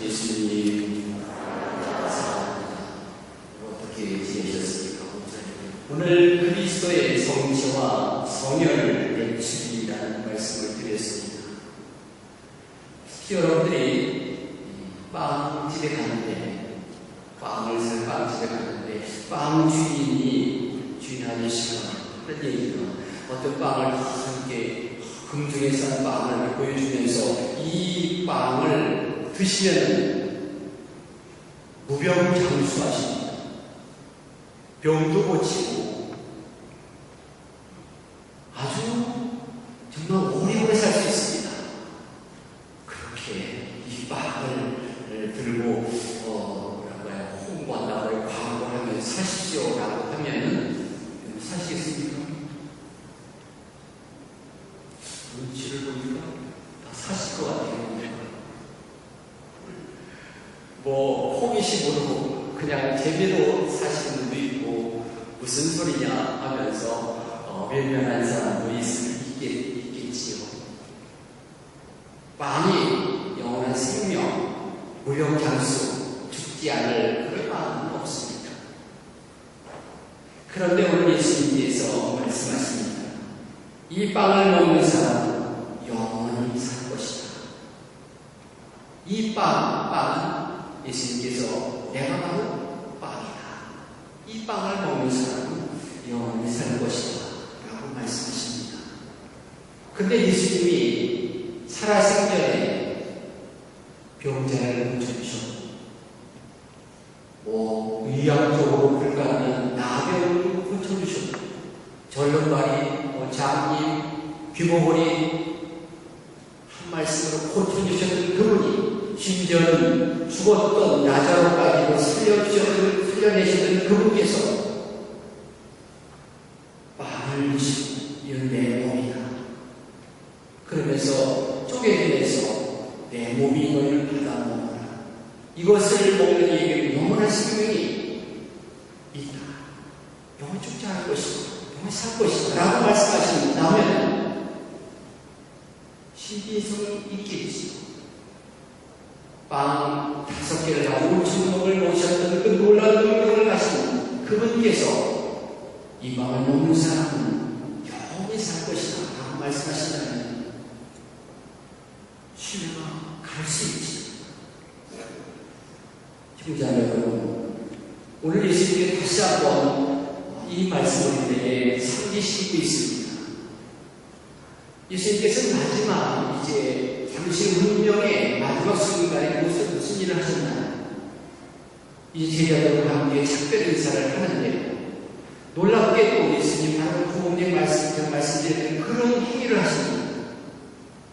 예수님 어떻게 지내셨습니까? 오늘 그리스도의 성체와 성혈의 주일이라는 말씀을 드렸습니다. 여러분들이 빵집에 가는데 빵 주인이 주인 아저씨가 하는 얘기가 어떤 빵을 함께 금중에 싼 빵을 보여주면서 이 빵을 드시면 무병장수하십니다. 병도 고치고 아주 정말 오래오래 살 수 있습니다. 그렇게 이 빵을 들고 홍보한다고 광고하면 사십시오라고 하면은 사시겠습니까? 눈치를 보니까 다 사실 것 같아요. 호기심으로 그냥 재미로 사시는 분도 있고 무슨 소리냐 하면서 외면한 사람도 있겠지요. 빵이 영원한 생명, 무병장수, 죽지 않을 그런 마음은 없습니다. 그런데 오늘 예수님께서 말씀하십니다. 이 빵을 먹는 사람은 영원히 살 것이다. 이 빵은 예수님께서 내가 바로 빵이다. 이 빵을 먹는 사람은 영원히 살 것이다. 라고 말씀하십니다. 근데 예수님이 살아생전에 병자를 고쳐주셨고, 의학적으로 불가능한 나병을 고쳐주셨고, 절름발이, 장님, 귀모머리 한 말씀으로 고쳐주셨던 그분이 심지어는 죽었던 나자로까지도 살려내셨던 그분께서 빵을 드시고 이건 내 몸이다. 그러면서 쪼개내서 내 몸이 너희를 받아 먹어라. 이것을 먹는 이에게 영원한 생명이 있다. 영원히 죽지 않을 것이다. 영원히 살 것이다. 라고 말씀하신다면 신비성이 있겠지. 빵 5개를 가지고 5,000명을 모셨던 그 놀라운 능력을 가신 그분께서 이 빵을 먹는 사람은 영원히 살 것이다. 라고 말씀하신다면 신뢰가 갈 수 있지. 형제자 여러분, 오늘 예수님께 다시 한번 이 말씀을 우리에게 상기시키고 있습니다. 예수님께서는 마지막 이제 당시 운명의 마지막 순간에 무슨 일을 하셨나요? 이 제자들과 함께 작별 인사를 하는데 놀랍게도 예수님 바로 부모님 말씀드렸던 그런 행위를 하십니다.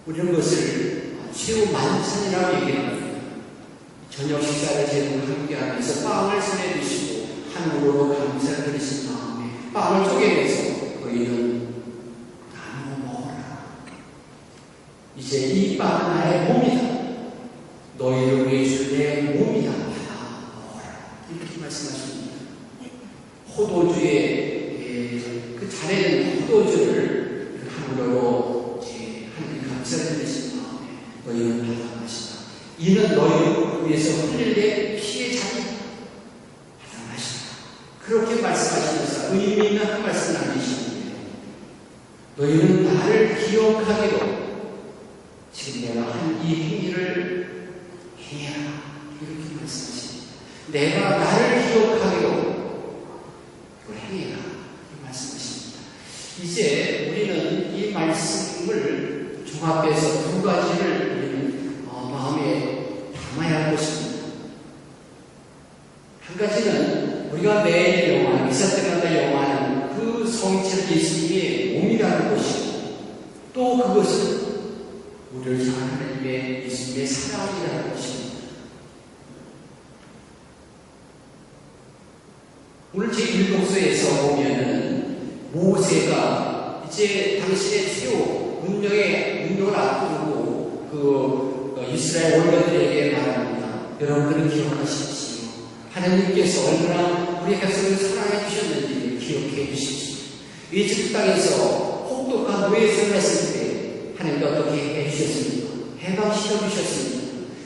우리는 그것을 최후 만찬이라고 얘기합니다. 저녁 식사를 제대로 함께하면서 빵을 손에 드시고 하늘로 감사를 드리신 마음에 빵을 쪼개내서 너희는 나누어 먹어라. 이제 이 빵은 나의 몸이다. 너희를 위해 줄 내 몸이다. 받아 먹어라. 이렇게 말씀하십니다. 포도주의 그 잘해낸 포도주를 하늘로 하나님 감사를 드리신 마음에 너희는 받아 마시다. 이는 너희를 위해서 흘릴 내 피의 잔이다. 받아 마시다. 그렇게 말씀하시면서 의미 있는 한 말씀 남기시는데 너희는 나를 기억하기로 지금 내가 한 이 행위를 해라. 이렇게 말씀하십니다. 내가 나를 기억하기로 그걸 해라. 이렇게 말씀하십니다. 이제 우리는 이 말씀을 종합해서 두 가지를 우리는 마음에 담아야 할 것입니다. 한 가지는 우리가 매일 영화하는, 미사 때마다 영화하는 그 성체를 예수님의 몸이라는 것이고, 또 그것은 우리를 향한 하나님의 예수님의 사랑이라는 것입니다. 오늘 제1독서에서 보면은 모세가 이제 당신의 최후 운명을 앞두고 이스라엘 원로들에게 말합니다. 여러분들은 기억하십시오. 하나님께서 얼마나 우리 백성을 사랑해 주셨는지 기억해 주십시오. 이집트 땅에서 혹독한 노예 생활을 했을 때 하나님께 어떻게 해주셨습니까? 해방시켜 주셨습니다.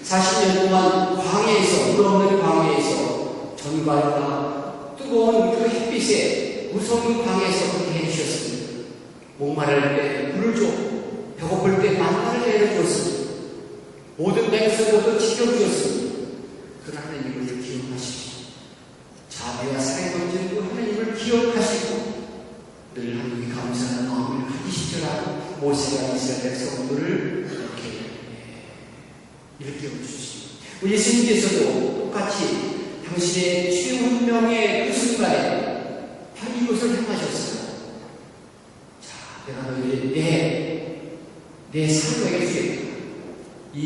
40년 동안 광야에서, 물 없는 광야에서 전갈과 뜨거운 그 햇빛에 무서운 광야에서 그렇게 해주셨습니다. 목마를 때 물을 줬고 배고플 때 만나를 내려줬습니다. 모든 백성들도 지켜주셨습니다. 그 하나님을 기억하십시오. 자비와 사랑에 넘치는 그 하나님을 기억하시고 늘 하나님께 감사하는 마음을 가지시더라. 모세가 이스라엘 백성들을 이렇게 일깨워주십니다. 예수님께서도 똑같이 당신의 주의 운명의 그 순간에 바로 이곳을 향하셨어요. 자, 내가 너희를 내 삶에게 주겠다. 이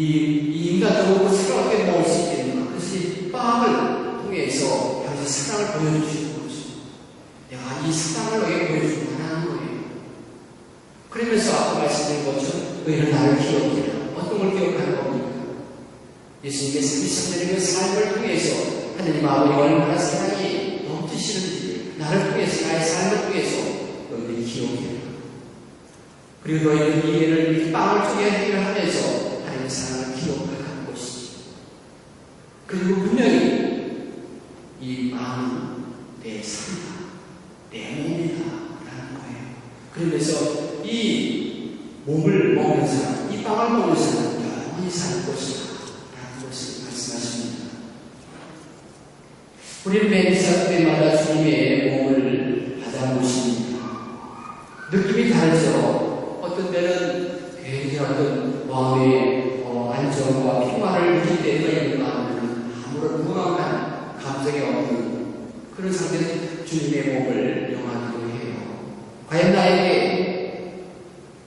인간적으로 사랑하게 먹을 수 있겠는가? 그래서 이 빵을 통해서 당신 사랑을 보여주시는 것입니다. 내가 이 사랑을 너에게 보여주고 하는 거예요. 그러면서 아까 말씀드린 것처럼 너희는 나를 기억해라. 어떤 걸 기억하는 겁니까? 예수님께서 이 성전의 삶을 통해서 하나님 아버지가 얼마나 사랑이 넘치시는지 나를 통해서 나의 삶을 통해서 너희들이 기억해라. 그리고 너희는 이 일을 이 빵을 통해 해결하면서 하나님의 사랑을 기억하는 것이지. 그리고 분명히 이 마음은 내 삶이다, 내 몸이다 라는 거예요. 그러면서 이 몸을 먹는 사람, 이 빵을 먹는 사람은 영원히 살 것이다 라는 것을 말씀하십니다. 우리는 매사 때마다 주님의 몸을 받아 모십니다. 느낌이 다르죠. 어떤 때는 굉장히 어떤 마음의 안정과 평화를 느낄 때가 있는 마음은 아무런 무감한 감정이 없는 그런 상태에서 주님의 몸을 영하기도 해요. 과연 나에게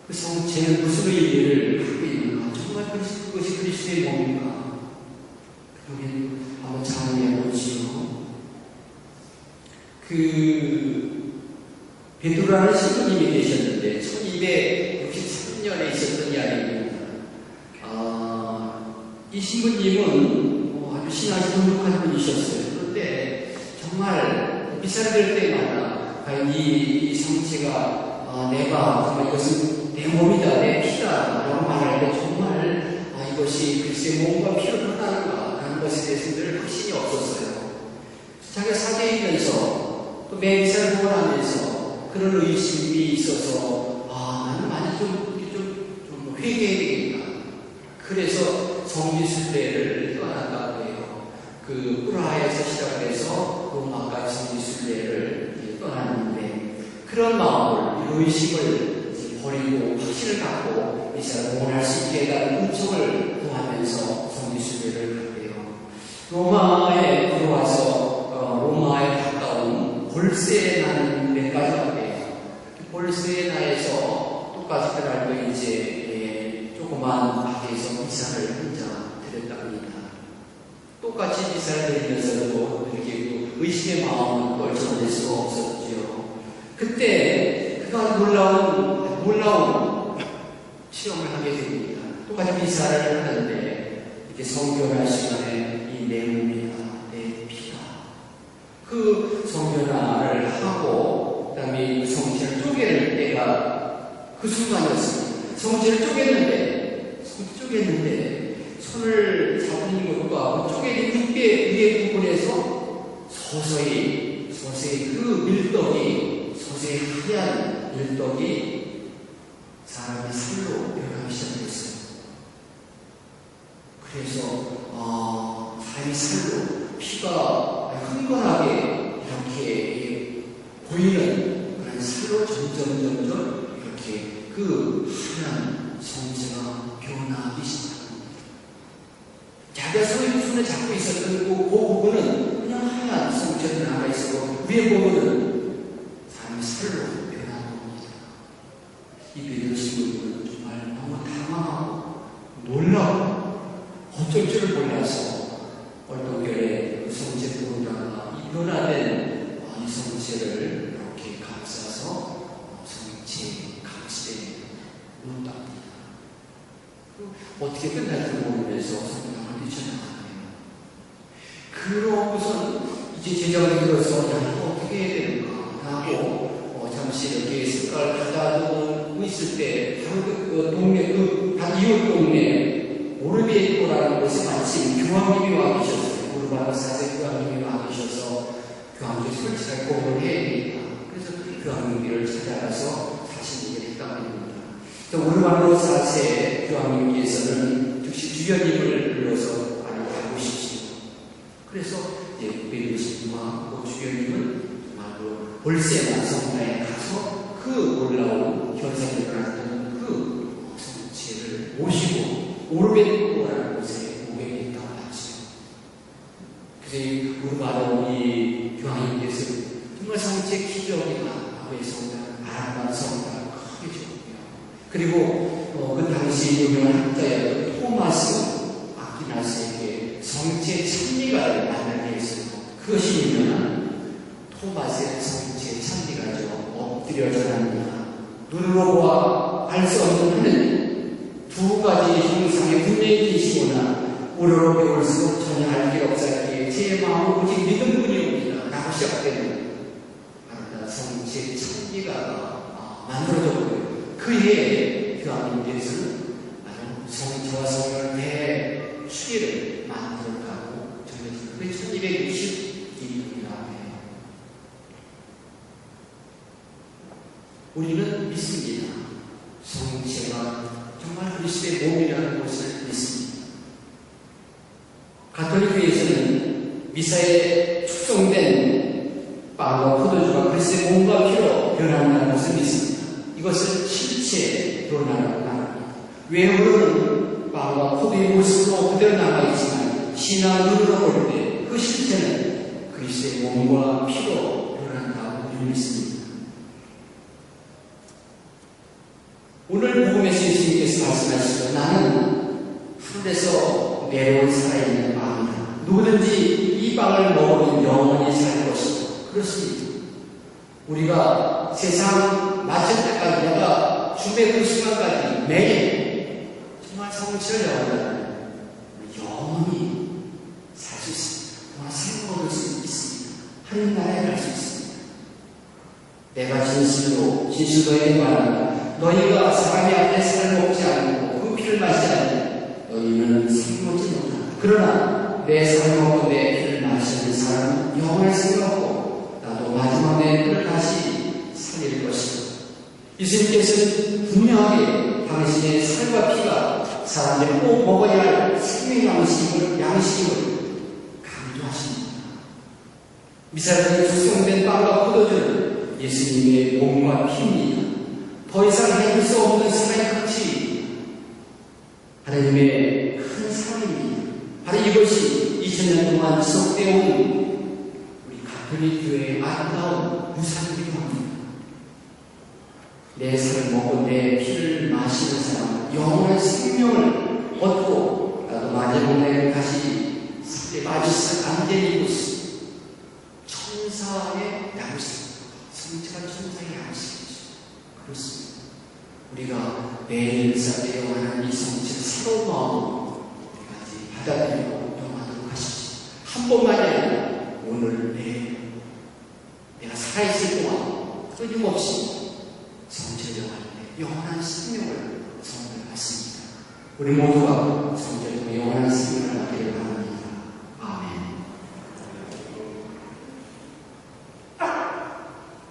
그 성체는 무슨 의미를 갖고 있는가? 정말 그것이 그리스도의 몸인가? 그러면 한번 자문해 보지요. 베드로라는 신부님이 계셨는데 1263년에 있었던 이야기입니다. 이 신부님은 아주 신앙이 돈독한 분이셨어요. 그런데 정말 비쌀 때마다 과연 이 성체가 내가 정말 이것은 내 몸이다, 내 피다 라고 말할 때 정말 이것이 글쎄 몸과 피로 변하는가 라는 것에 대해서 늘 확신이 없었어요. 자기가 사제이면서 또 매기사를 보관하면서 그런 의심이 있어서 나는 많이 좀 회개해야 되겠다. 그래서 성지순례를 떠난다고 해요. 그 프라하에서 시작해서 로마까지 성지순례를 떠났는데 그런 마음을, 의심을 버리고 확신을 갖고 이 사람을 원할 수 있게 해달라는 요청을 통하면서 성지순례를 갔대요. 로마에 들어와서 로마에 가까운 볼세나는 데까지 왔대요. 볼세나에서 똑같이 그날도 이제 조그만 가게에서 미사를 혼자 드렸답니다. 똑같이 미사를 드리면서도 이렇게 의심의 마음을 떨쳐낼 수가 없었죠. 그때 그가 놀라운 실험을 하게 됩니다. 똑같이 미사를 하는데 이렇게 성결할 시간에 이 내 몸이다, 내 피다. 그 성결을 하고 그다음에 그 성체를 쪼개는 때가 그 순간이었습니다. 성체를 쪼갰는데 손을 잡는 것과 쪼개진 윗배 위에 부분에서 서서히 그 밀떡이, 서서히 하얀 밀떡이 사람의 살로 변하기 시작했어요. 그래서 사람의 살로 피가 흥건하게 이렇게 보이는 그런 살로 점점 이렇게 그 하얀 성체가 변하기 시작합니다. 자기가 손에 잡고 있었던 그 부분은 그냥 하얀 성체로 나가 있었고 위에 부분은 사람의 살로 변한 겁니다. 이 베드로 신부는 정말 너무 당황하고 놀라고 어쩔 줄을 몰라서 얼떨결에 그 성체 부분다가 이 변화된 이 성체를 이렇게 감싸서 성체 감시대 놓았답니다. 어떻게 끝날지 모르면서 성당을 뛰쳐나가네요. 그러고선 이제 제자가 들어서 이거 어떻게 해야 되는가 하고 잠시 이렇게 습관을 가다듬고 있을 때 바로 그 동네, 그 이웃 동네 오르베토라는 곳에 마침 교황님이 와 계셨어요. 우르바노 4세 교황님이 와 계셔서 교황님이 솔직하게 고백을 해야 되니까. 그래서 그 교황님을 찾아가서 사실 얘기를 했다고 합니다. 또 우르바노 4세 교황님께서는 즉시 주변님을 불러서 많이 가고 싶지요. 그래서 베르신과 주변님은 정말로 볼세나 성당에 가서 그 놀라운 현상을 일어났던 그 성체를 모시고 오르베토라는 곳에 오게 됐다고 하죠. 그래서 이 우르바노 이 교황님께서 정말 성체 기적이나 아버의 성당, 아름다운 성당 크게 줬고요. 그리고 그 당시 유명한 학자였던 토마스 아퀴나스에게 성체 천리가를 만나게 했습니다. 그것이 유명한 토마스의 성체 천리가죠. 엎드려 전합니다. 눈으로 보아 알 수 없는 하늘 두 가지 형상의 분명히 계시구나. 우러러 배울수록 전혀 알 길 없었기에 제 마음은 오직 믿음뿐이옵니다. 라고 시작되는 아름다운 성체 천리가가 만들어졌고요. 그해 교황님께서는 성체와 성령을 대추기를 만들어가고 전해진 그게 1262년이라고 해요. 우리는 믿습니다. 성체가 정말 그리스도의 몸이라는 것을 믿습니다. 가톨릭교회에서는 미사에 축성된 빵과 포도주가 그리스도의 몸과 피로 변한다는 것을 믿습니다. 이것을 실체 변화라고 합니다. 외부로는 빵과 포도의 모습으로 그대로 남아있지만 신앙 눈으로 볼 때 그 실체는 그리스도의 몸과 피로 변한다고 우리는 믿습니다. 오늘 복음에서 예수님께서 말씀하시죠. 나는 하늘에서 내려온 살아있는 빵이다. 누구든지 이 빵을 먹으면 영원히 살 것이다. 그렇습니다. 우리가 세상 마칠 때까지 내가 죽음의 그 순간까지 매일 정말 성취를 영원하면 영원히 살 수 있습니다. 정말 생명을 얻을 수 있습니다. 하늘 나라에 갈 수 있습니다. 내가 진실로 너에게 말한다. 너희가 사람의 앞에 살을 먹지 않고 그 피를 마시지 않으면 너희는 생명하지 못한다. 그러나 내 살을 먹고 내 피를 마시는 사람은 영원할 생명 없고 나도 마지막 내 피를 다시 살릴 것이다. 예수님께서는 분명하게 당신의 살과 피가 사람들이 꼭 먹어야 할 생명 양식임을 강조하십니다. 미사들이 숙성된 빵과 포도주는 예수님의 몸과 피입니다. 더 이상 해줄 수 없는 사랑의 가치, 하나님의 큰 사랑입니다. 바로 이것이 2000년 동안 지속되어 온 우리 가톨릭 교회의 아름다운 유산이기도 합니다. 내 살을 먹고 내 피를 마시는 사람은 영원한 생명을 얻고 나도 마지막 날에 다시 살에 빠질 수 안되는 이곳 천사의 양식, 성체가 천사의 양식이죠. 그렇습니다. 우리가 매일 살에 영원한 이 성체를 새로운 마음으로 받아들이고 영원하도록 하십시오. 한 번만이 아니라 오늘 내가 살아있을 동안 끊임없이 성체를 영원한 생명을 선물받습니다. 우리 모두가 성체를 통해 영원한